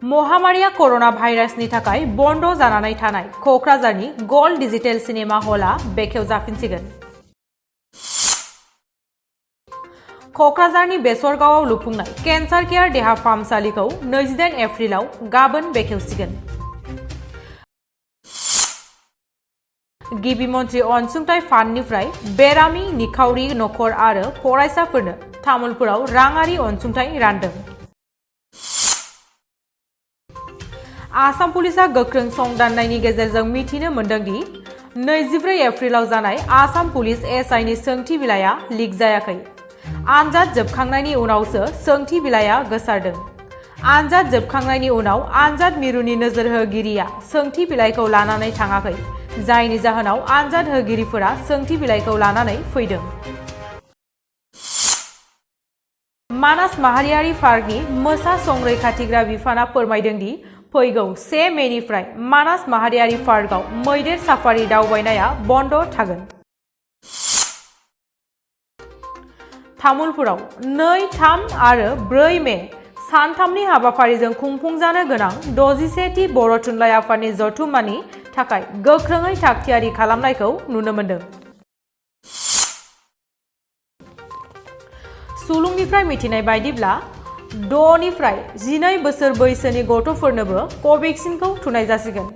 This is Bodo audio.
महामारिया कोरोना भाइरासनि थाखाय बन्द जानानै थानाय कक्राझारनि गोल्ड डिजिटेल सिनेमा हला बेखेवजाफिनसिगोन। कक्राझारनि बेसरगावआव लुफुंनाय केन्सार केयार देहा फाहामसालिखौ 28 एप्रिलाव गाबोन बेखेवसिगोन। गिबि मन्त्रि अनसुंथाइ फान्डनिफ्राय बेरामि निखावरि नखर आरो फरायसाफोरनो तामुलपुराव राङारि अनसुंथाइ रानदों। आसाम पुलिसा गोख्रों संदाननायनि गेजेरजों मिथिनो मोन्दों दि 24 एप्रिलाव जानाय आसाम पुलिस एसआइनि सोंथि बिलाइया लिक जायाखै। आनजाद जोबखांनायनि उनावसो सोंथि बिलाइया गोसारदों। आनजाद जोबखांनायनि उनाव आनजाद मिरुनि नोजोर होगिरिया सोंथि बिलाइखौ लानानै थाङाखै, जायनि जाहोनाव आनजाद होगिरिफोरा सोंथि बिलाइखौ लानानै फैदों। मानास माहारियारि पार्कनि मोसा संरैखाथिग्रा बिफाना फोरमायदों दि फैगौ 1 मेनिफ्राय मानास माहारियारि पार्कआव मैदेर साफारि दावबायनाया बन्द थागोन। तामुलपुराव 2, 3 आरो 4 मे सानथामनि हाबाफारिजों खुंफुंजानो गोनां 61थि बर' थुनलाइ आफादनि जथुम्मानि थाखाय गोख्रोङै थागथियारि खालामनायखौ नुनो मोन्दों। सुलुंनिफ्राय मिथिनाय बायदिब्ला 6 निफ्राय 12 बोसोर बैसोनि गथ'फोरनोबो कभेक्सिनखौ थुनाय जासिगोन।